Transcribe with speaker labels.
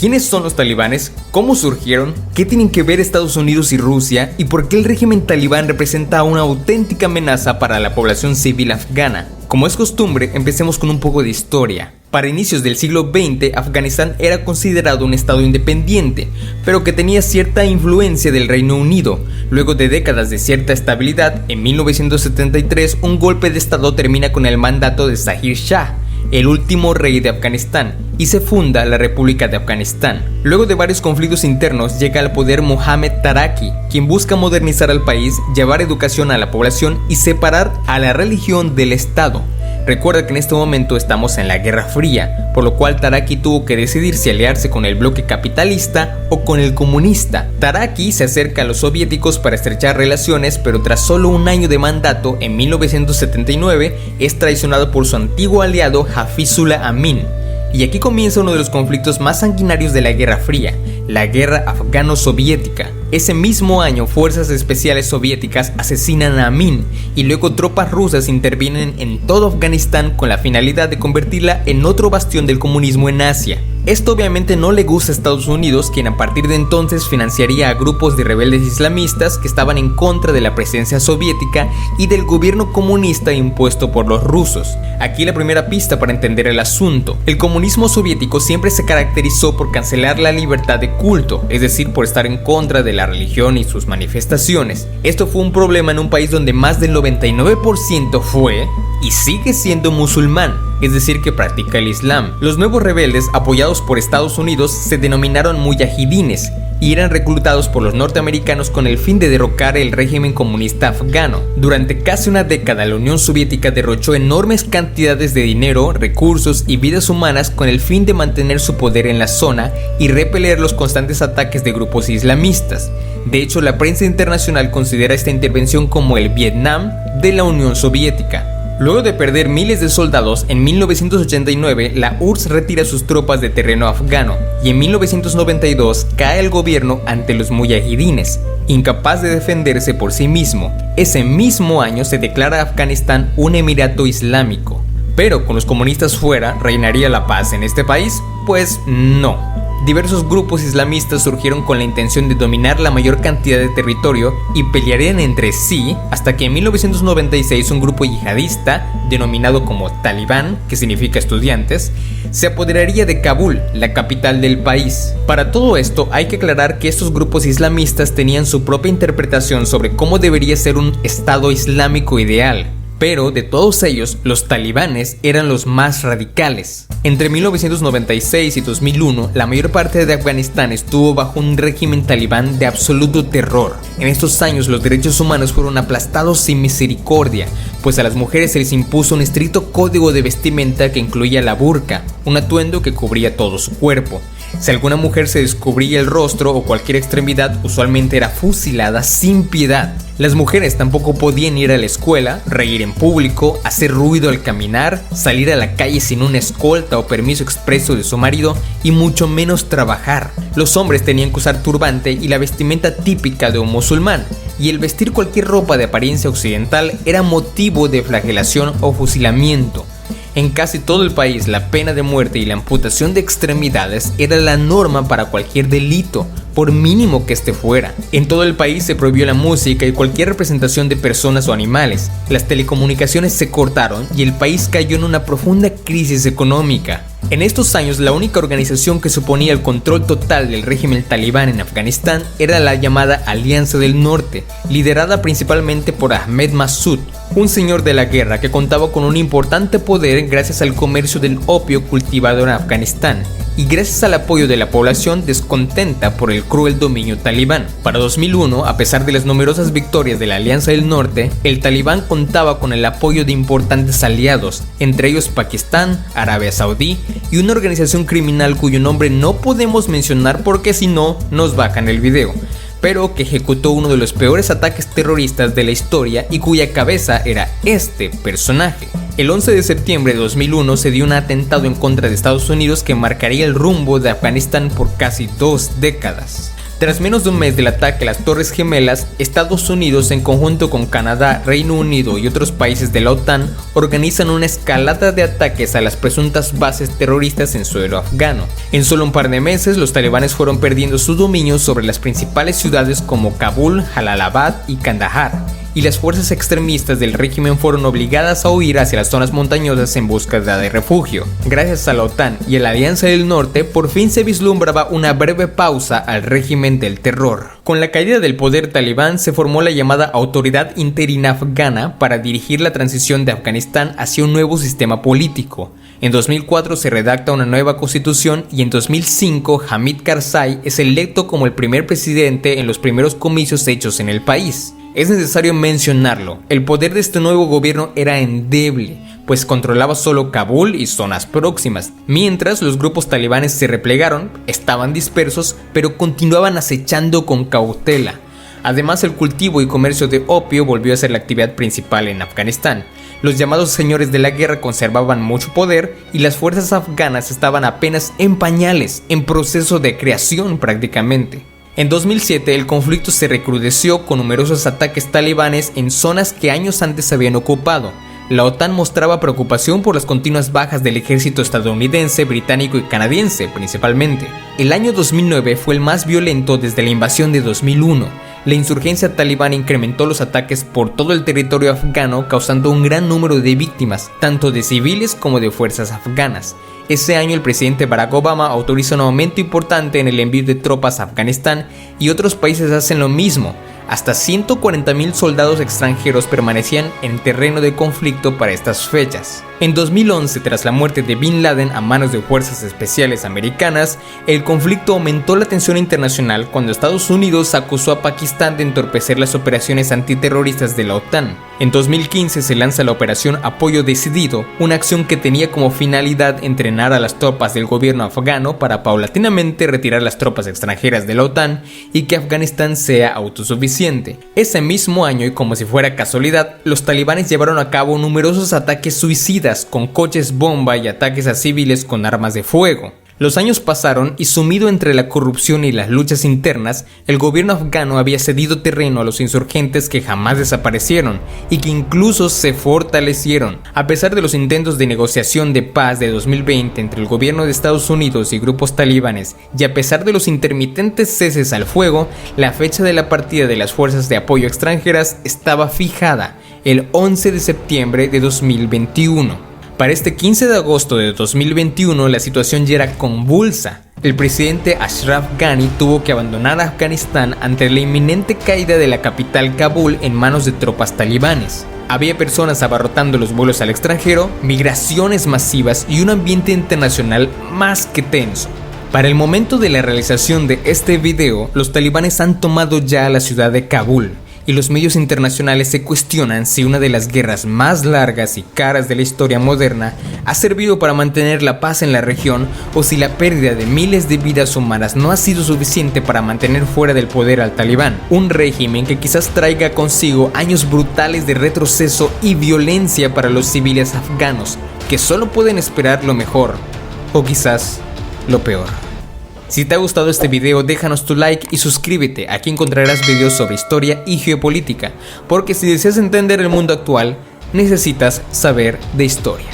Speaker 1: ¿Quiénes son los talibanes? ¿Cómo surgieron? ¿Qué tienen que ver Estados Unidos y Rusia? ¿Y por qué el régimen talibán representa una auténtica amenaza para la población civil afgana? Como es costumbre, empecemos con un poco de historia. Para inicios del siglo XX, Afganistán era considerado un estado independiente, pero que tenía cierta influencia del Reino Unido. Luego de décadas de cierta estabilidad, en 1973 un golpe de estado termina con el mandato de Zahir Shah, el último rey de Afganistán, y se funda la República de Afganistán. Luego de varios conflictos internos llega al poder Mohammad Taraki, quien busca modernizar al país, llevar educación a la población y separar a la religión del Estado. Recuerda que en este momento estamos en la Guerra Fría, por lo cual Taraki tuvo que decidir si aliarse con el bloque capitalista o con el comunista. Taraki se acerca a los soviéticos para estrechar relaciones, pero tras solo un año de mandato, en 1979, es traicionado por su antiguo aliado Hafizullah Amin. Y aquí comienza uno de los conflictos más sanguinarios de la Guerra Fría, la Guerra Afgano-Soviética. Ese mismo año, fuerzas especiales soviéticas asesinan a Amin y luego tropas rusas intervienen en todo Afganistán con la finalidad de convertirla en otro bastión del comunismo en Asia. Esto obviamente no le gusta a Estados Unidos, quien a partir de entonces financiaría a grupos de rebeldes islamistas que estaban en contra de la presencia soviética y del gobierno comunista impuesto por los rusos. Aquí la primera pista para entender el asunto. El comunismo soviético siempre se caracterizó por cancelar la libertad de culto, es decir, por estar en contra de la religión y sus manifestaciones. Esto fue un problema en un país donde más del 99% fue y sigue siendo musulmán, es decir, que practica el Islam. Los nuevos rebeldes, apoyados por Estados Unidos, se denominaron muyahidines y eran reclutados por los norteamericanos con el fin de derrocar el régimen comunista afgano. Durante casi una década, la Unión Soviética derrochó enormes cantidades de dinero, recursos y vidas humanas con el fin de mantener su poder en la zona y repeler los constantes ataques de grupos islamistas. De hecho, la prensa internacional considera esta intervención como el Vietnam de la Unión Soviética. Luego de perder miles de soldados, en 1989 la URSS retira sus tropas de terreno afgano y en 1992 cae el gobierno ante los muyahidines, incapaz de defenderse por sí mismo. Ese mismo año se declara Afganistán un emirato islámico. Pero con los comunistas fuera, ¿reinaría la paz en este país? Pues no. Diversos grupos islamistas surgieron con la intención de dominar la mayor cantidad de territorio y pelearían entre sí hasta que en 1996 un grupo yihadista, denominado como Talibán, que significa estudiantes, se apoderaría de Kabul, la capital del país. Para todo esto hay que aclarar que estos grupos islamistas tenían su propia interpretación sobre cómo debería ser un Estado islámico ideal. Pero de todos ellos, los talibanes eran los más radicales. Entre 1996 y 2001, la mayor parte de Afganistán estuvo bajo un régimen talibán de absoluto terror. En estos años, los derechos humanos fueron aplastados sin misericordia, pues a las mujeres se les impuso un estricto código de vestimenta que incluía la burka, un atuendo que cubría todo su cuerpo. Si alguna mujer se descubría el rostro o cualquier extremidad, usualmente era fusilada sin piedad. Las mujeres tampoco podían ir a la escuela, reír en público, hacer ruido al caminar, salir a la calle sin una escolta o permiso expreso de su marido y mucho menos trabajar. Los hombres tenían que usar turbante y la vestimenta típica de un musulmán, y el vestir cualquier ropa de apariencia occidental era motivo de flagelación o fusilamiento. En casi todo el país, la pena de muerte y la amputación de extremidades era la norma para cualquier delito, por mínimo que este fuera. En todo el país se prohibió la música y cualquier representación de personas o animales. Las telecomunicaciones se cortaron y el país cayó en una profunda crisis económica. En estos años, la única organización que suponía el control total del régimen talibán en Afganistán era la llamada Alianza del Norte, liderada principalmente por Ahmed Massoud, un señor de la guerra que contaba con un importante poder gracias al comercio del opio cultivado en Afganistán y gracias al apoyo de la población descontenta por el cruel dominio talibán. Para 2001, a pesar de las numerosas victorias de la Alianza del Norte, el talibán contaba con el apoyo de importantes aliados, entre ellos Pakistán, Arabia Saudí y una organización criminal cuyo nombre no podemos mencionar porque si no nos bajan el video, pero que ejecutó uno de los peores ataques terroristas de la historia y cuya cabeza era este personaje. El 11 de septiembre de 2001 se dio un atentado en contra de Estados Unidos que marcaría el rumbo de Afganistán por casi 2 décadas. Tras menos de un mes del ataque a las Torres Gemelas, Estados Unidos, en conjunto con Canadá, Reino Unido y otros países de la OTAN, organizan una escalada de ataques a las presuntas bases terroristas en suelo afgano. En solo un par de meses, los talibanes fueron perdiendo su dominio sobre las principales ciudades como Kabul, Jalalabad y Kandahar, y las fuerzas extremistas del régimen fueron obligadas a huir hacia las zonas montañosas en búsqueda de refugio. Gracias a la OTAN y a la Alianza del Norte, por fin se vislumbraba una breve pausa al régimen del terror. Con la caída del poder talibán se formó la llamada Autoridad Interina Afgana para dirigir la transición de Afganistán hacia un nuevo sistema político. En 2004 se redacta una nueva constitución y en 2005 Hamid Karzai es electo como el primer presidente en los primeros comicios hechos en el país. Es necesario mencionarlo, el poder de este nuevo gobierno era endeble, pues controlaba solo Kabul y zonas próximas, mientras los grupos talibanes se replegaron, estaban dispersos, pero continuaban acechando con cautela. Además, el cultivo y comercio de opio volvió a ser la actividad principal en Afganistán. Los llamados señores de la guerra conservaban mucho poder y las fuerzas afganas estaban apenas en pañales, en proceso de creación prácticamente. En 2007 el conflicto se recrudeció con numerosos ataques talibanes en zonas que años antes se habían ocupado. La OTAN mostraba preocupación por las continuas bajas del ejército estadounidense, británico y canadiense principalmente. El año 2009 fue el más violento desde la invasión de 2001. La insurgencia talibán incrementó los ataques por todo el territorio afgano, causando un gran número de víctimas, tanto de civiles como de fuerzas afganas. Ese año el presidente Barack Obama autoriza un aumento importante en el envío de tropas a Afganistán y otros países hacen lo mismo. Hasta 140.000 soldados extranjeros permanecían en terreno de conflicto para estas fechas. En 2011, tras la muerte de Bin Laden a manos de fuerzas especiales americanas, el conflicto aumentó la tensión internacional cuando Estados Unidos acusó a Pakistán de entorpecer las operaciones antiterroristas de la OTAN. En 2015 se lanza la Operación Apoyo Decidido, una acción que tenía como finalidad entrenar a las tropas del gobierno afgano para paulatinamente retirar las tropas extranjeras de la OTAN y que Afganistán sea autosuficiente. Ese mismo año, y como si fuera casualidad, los talibanes llevaron a cabo numerosos ataques suicidas con coches bomba y ataques a civiles con armas de fuego. Los años pasaron y sumido entre la corrupción y las luchas internas, el gobierno afgano había cedido terreno a los insurgentes que jamás desaparecieron y que incluso se fortalecieron. A pesar de los intentos de negociación de paz de 2020 entre el gobierno de Estados Unidos y grupos talibanes, y a pesar de los intermitentes ceses al fuego, la fecha de la partida de las fuerzas de apoyo extranjeras estaba fijada, el 11 de septiembre de 2021. Para este 15 de agosto de 2021 la situación ya era convulsa. El presidente Ashraf Ghani tuvo que abandonar Afganistán ante la inminente caída de la capital Kabul en manos de tropas talibanes. Había personas abarrotando los vuelos al extranjero, migraciones masivas y un ambiente internacional más que tenso. Para el momento de la realización de este video, los talibanes han tomado ya la ciudad de Kabul. Y los medios internacionales se cuestionan si una de las guerras más largas y caras de la historia moderna ha servido para mantener la paz en la región o si la pérdida de miles de vidas humanas no ha sido suficiente para mantener fuera del poder al talibán, un régimen que quizás traiga consigo años brutales de retroceso y violencia para los civiles afganos, que solo pueden esperar lo mejor o quizás lo peor. Si te ha gustado este video, déjanos tu like y suscríbete. Aquí encontrarás videos sobre historia y geopolítica, porque si deseas entender el mundo actual, necesitas saber de historia.